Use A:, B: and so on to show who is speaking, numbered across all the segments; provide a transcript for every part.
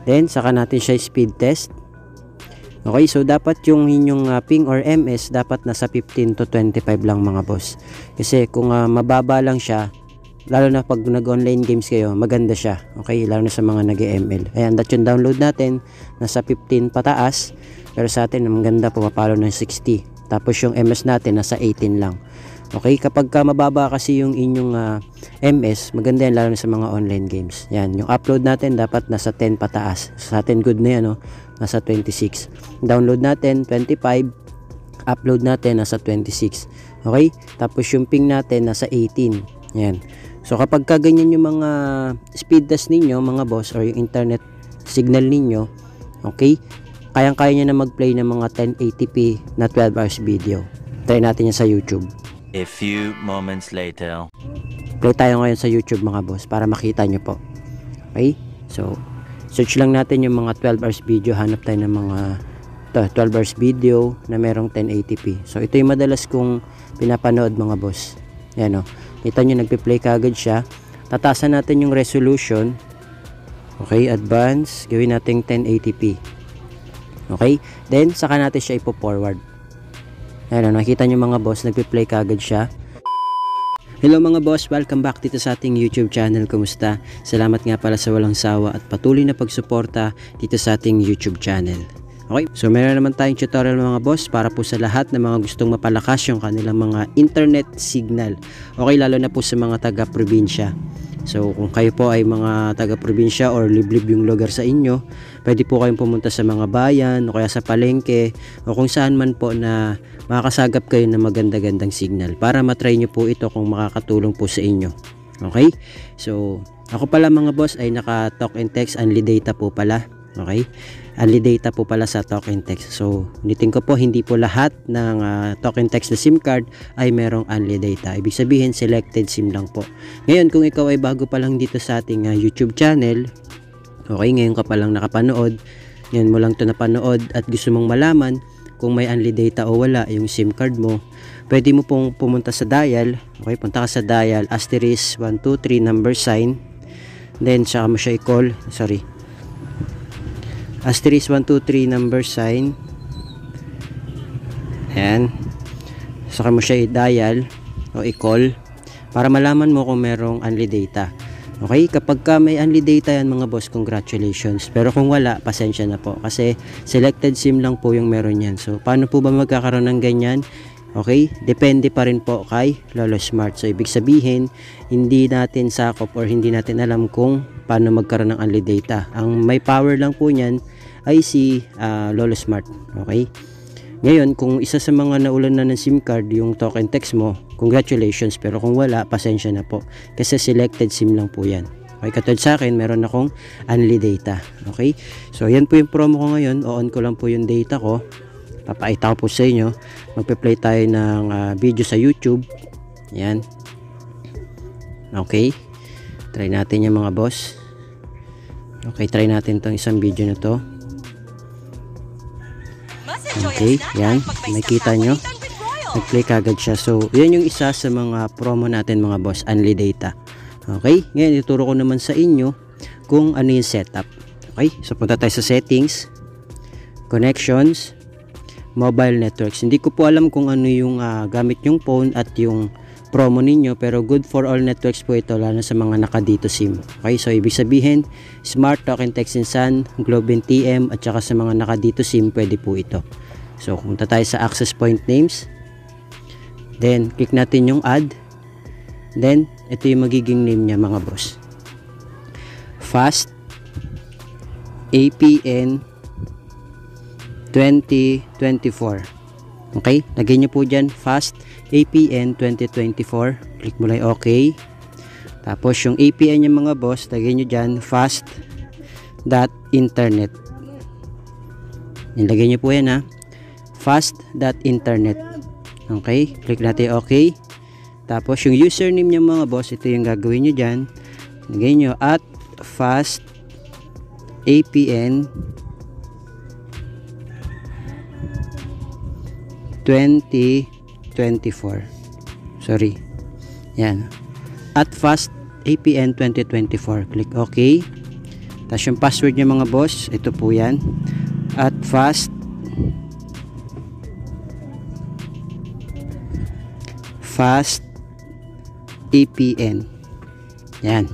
A: Then saka natin siya speed test. Okay, so dapat yung inyong ping or MS dapat nasa 15 to 25 lang mga boss. Kasi kung mababa lang siya, lalo na pag nag-online games kayo, maganda siya. Okay, lalo na sa mga nag-ML. Ayan, that yung download natin, nasa 15 pataas. Pero sa atin, ang ganda, pumapalo ng 60. Tapos yung MS natin, nasa 18 lang. Okay, kapag mababa kasi yung inyong MS, maganda yan lalo na sa mga online games. Yan, yung upload natin dapat nasa 10 pataas. Sa atin good na yan, no? Nasa 26. Download natin 25, upload natin nasa 26. Okay? Tapos yung ping natin nasa 18. Yan. So kapag ganyan yung mga speed test ninyo, mga boss, or yung internet signal ninyo, okay? Kayang-kaya nyo na mag-play ng mga 1080p na 12 hours video. Try natin yan sa YouTube.
B: A few moments later.
A: Play tayo ngayon sa YouTube mga boss para makita nyo po. Okay? So, search lang natin yung mga 12 hours video. Hanap tayo ng mga 12 hours video na merong 1080p. So, ito yung madalas kong pinapanood mga boss. Yan o. Kita nyo, nagpe-play kagad siya. Tatasan natin yung resolution. Okay, advance. Gawin natin 1080p. Okay? Then, saka natin siya ipo-forward. Ayan, nakita nyo mga boss, nagpe-play kagad siya. Hello mga boss, welcome back dito sa ating YouTube channel. Kumusta? Salamat nga pala sa walang sawa at patuloy na pagsuporta dito sa ating YouTube channel. Okay, so meron naman tayong tutorial mga boss para po sa lahat ng mga gustong mapalakas yung kanilang mga internet signal. Okay, lalo na po sa mga taga-probinsya. So kung kayo po ay mga taga-probinsya or liblib yung lugar sa inyo, pwede po kayong pumunta sa mga bayan o kaya sa palengke o kung saan man po na makakasagap kayo ng maganda-gandang signal para matry nyo po ito kung makakatulong po sa inyo. Okay? So ako pala mga boss ay naka talk and text only data po pala. Okay? Only data po pala sa talk and text. So, ulitin ko po, hindi po lahat ng talk and text na SIM card ay merong only data. Ibig sabihin, selected SIM lang po. Ngayon, kung ikaw ay bago pa lang dito sa ating YouTube channel, okay, ngayon ka pa lang nakapanood, ngayon mo lang ito napanood at gusto mong malaman kung may only data o wala yung SIM card mo, pwede mo pong pumunta sa dial. Okay, punta ka sa dial, asterisk 123 number sign, then saka mo siya i-call, asterisk 123 number sign. Ayan. Saka mo siya i-dial o i-call para malaman mo kung merong only data. Okay? Kapag ka may only data yan mga boss, congratulations. Pero kung wala, pasensya na po. Kasi selected SIM lang po yung meron yan. So, paano po ba magkakaroon ng ganyan? Okay? Depende pa rin po kay Lolo Smart. So, ibig sabihin, hindi natin sakop or hindi natin alam kung paano magkaroon ng only data. Ang may power lang po niyan ay si Lolo Smart. Okay? Ngayon, kung isa sa mga naulan na ng SIM card yung talk and text mo, congratulations. Pero kung wala, pasensya na po. Kasi selected SIM lang po yan. Okay? Katulad sa akin, meron akong only data. Okay? So, yan po yung promo ko ngayon. O-on ko lang po yung data ko. Papakita ko po sa inyo. Magpe-play tayo ng video sa YouTube. Yan. Okay. Try natin yung mga boss. Okay, try natin tong isang video na to. Okay, yan. Makikita nyo. Nag-play kagad siya. So, yan yung isa sa mga promo natin mga boss. Only data. Okay. Ngayon, ituro ko naman sa inyo kung ano yung setup. Okay. So, punta tayo sa settings. Connections. Mobile networks. Hindi ko po alam kung ano yung gamit yung phone at yung promo ninyo, pero good for all networks po ito, lalo sa mga nakadito SIM. Okay, so ibig sabihin, Smart, Talk and Text and Sun, Globe and TM, at saka sa mga nakadito SIM, pwede po ito. So, punta tayo sa access point names. Then, click natin yung add. Then, ito yung magiging name niya mga boss. Fast APN 2024. Okay, lagay nyo po dyan Fast APN 2024. Click mo lang OK. Tapos yung APN nyo mga boss, lagay nyo dyan fast.internet. Nilagay nyo po yan ha, fast.internet. Okay, click natin OK. Tapos yung username nyo mga boss, ito yung gagawin nyo dyan. Lagay nyo at fast APN 2024. Sorry. Yan. At fast APN 2024. Click OK. Tapos yung password niya mga boss, ito po yan. At fast APN. Yan.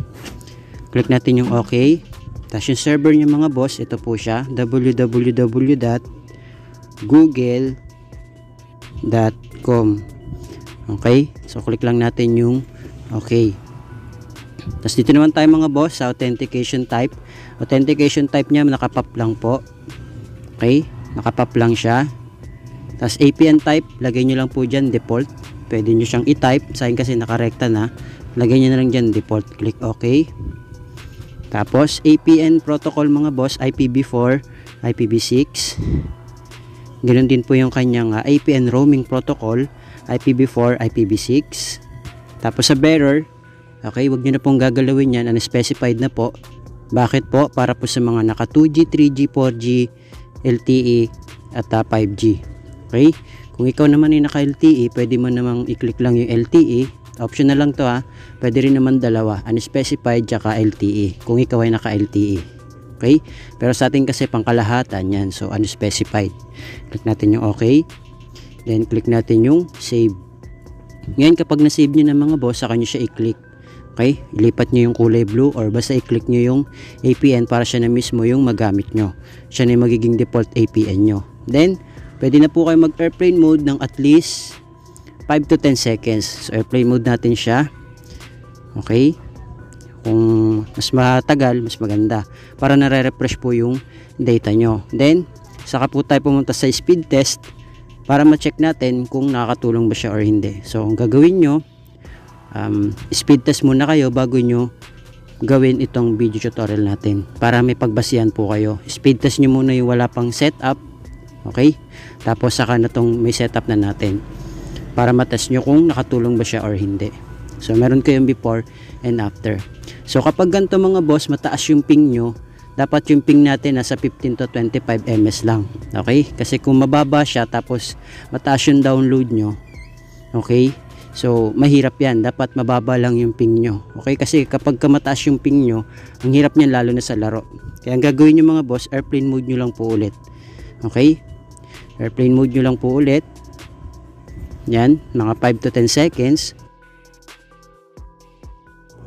A: Click natin yung OK. Tapos yung server niya mga boss, ito po siya, www.google.com. Okay? So click lang natin yung OK. Tapos dito naman tayo mga boss sa authentication type. Authentication type niya nakapap lang po. Okay? Nakapap lang siya. Tapos APN type, lagay nyo lang po dyan default. Pwede nyo siyang i-type. Sa akin kasi nakarekta na. Lagay nyo na lang dyan default. Click OK. Tapos APN protocol mga boss, IPv4, IPv6. Ganoon din po yung kanyang APN roaming protocol, IPv4, IPv6. Tapos sa bearer, okay, wag niyo na pong gagalawin yan, unspecified na po. Bakit po? Para po sa mga naka 2G, 3G, 4G, LTE at 5G. Okay? Kung ikaw naman ay naka LTE, pwede mo namang i-click lang yung LTE. Optional lang to pwede rin naman dalawa, unspecified tsaka LTE kung ikaw ay naka LTE. Okay? Pero sa atin kasi pangkalahatan yan, so unspecified. Click natin yung OK, then click natin yung save. Ngayon kapag na-save nyo na mga boss, saka nyo siya i-click. Okay? Ilipat nyo yung kulay blue or basta i-click nyo yung APN para siya na mismo yung magamit nyo. Siya na yung magiging default APN nyo. Then pwede na po kayo mag airplane mode ng at least 5 to 10 seconds. So airplane mode natin siya. Okay? Kung mas matagal, mas maganda. Para nare-refresh po yung data nyo. Then, saka po tayo pumunta sa speed test para ma-check natin kung nakakatulong ba siya or hindi. So, ang gagawin nyo, speed test muna kayo bago nyo gawin itong video tutorial natin. Para may pagbasihan po kayo. Speed test nyo muna yung wala pang setup. Okay? Tapos, saka na tong may setup na natin. Para matest nyo kung nakatulong ba siya or hindi. So meron kayong before and after. So kapag ganito mga boss, mataas yung ping nyo, dapat yung ping natin nasa 15 to 25 ms lang. Okay? Kasi kung mababa siya tapos mataas yung download nyo, okay? So mahirap yan, dapat mababa lang yung ping nyo. Okay? Kasi kapag mataas yung ping nyo, ang hirap niyan lalo na sa laro. Kaya ang gagawin nyo mga boss, airplane mode nyo lang po ulit. Okay? Airplane mode nyo lang po ulit. Yan, mga 5 to 10 seconds.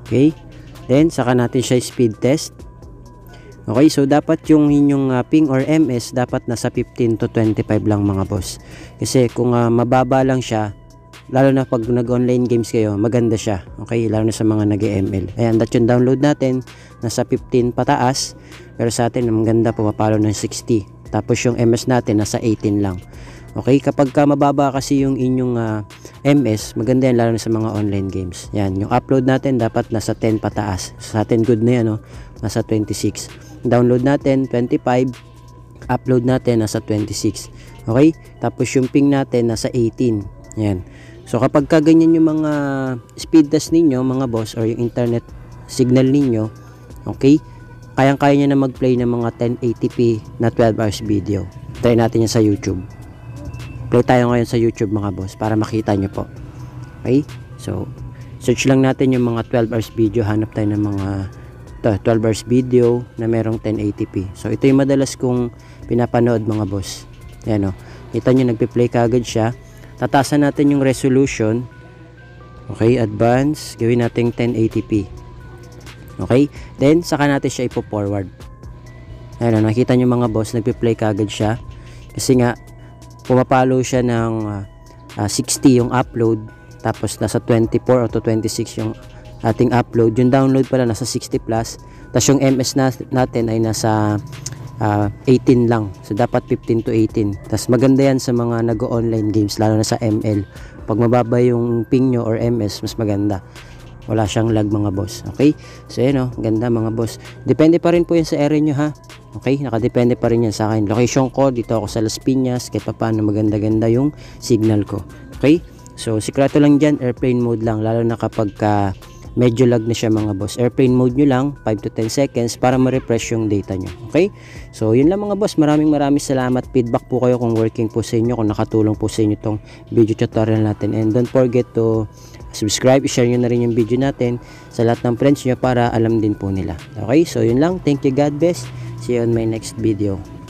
A: Okay, then saka natin siya speed test. Okay, so dapat yung inyong ping or ms dapat nasa 15 to 25 lang mga boss. Kasi kung mababa lang siya, lalo na pag nag-online games kayo, maganda siya. Okay, lalo na sa mga nag-ML. Ayan, that yung download natin, nasa 15 pataas. Pero sa atin, maganda, pumapalo ng 60. Tapos yung ms natin, nasa 18 lang. Okay, kapag mababa kasi yung inyong ms, maganda yan lalo na sa mga online games. Yan, yung upload natin dapat nasa 10 pataas. Sa atin good na yan, no? Nasa 26. Download natin 25, upload natin nasa 26. Okay? Tapos yung ping natin nasa 18. Yan. So kapag ganyan yung mga speed test ninyo, mga boss, or yung internet signal ninyo, okay? Kayang-kaya nyo na mag-play ng mga 1080p na 12 hours video. Try natin yan sa YouTube. Play tayo ngayon sa YouTube mga boss para makita nyo po. Okay? So, search lang natin yung mga 12 hours video. Hanap tayo ng mga 12 hours video na merong 1080p. So, ito yung madalas kong pinapanood mga boss. Yan o. Kita nyo, nagpe-play kagad siya. Tatasan natin yung resolution. Okay? Advance. Gawin natin 1080p. Okay? Then, saka natin siya ipo-forward. Ayan o. Nakita nyo mga boss, nagpe-play kagad siya. Kasi nga, pumapalo siya ng 60 yung upload, tapos nasa 24 o to 26 yung ating upload. Yung download pala nasa 60 plus, tapos yung ms natin ay nasa 18 lang. So dapat 15 to 18. Tapos maganda yan sa mga nag-online games, lalo na sa ML. Pag mababa yung ping nyo or ms, mas maganda. Wala siyang lag mga boss. Okay? So yun o, ganda mga boss. Depende pa rin po yan sa area nyo ha. Okay, nakadepende pa rin yan sa akin. Location ko, dito ako sa Las Piñas, kahit pa paano maganda-ganda yung signal ko. Okay, so sikreto lang dyan, airplane mode lang, lalo na kapag medyo lag na siya mga boss. Airplane mode nyo lang 5 to 10 seconds para ma-refresh yung data nyo. Okay? So yun lang mga boss, maraming salamat. Feedback po kayo kung working po sa inyo, kung nakatulong po sa inyo tong video tutorial natin, and don't forget to subscribe, share nyo na rin yung video natin sa lahat ng friends nyo para alam din po nila. Okay? So yun lang, thank you, God bless, see you on my next video.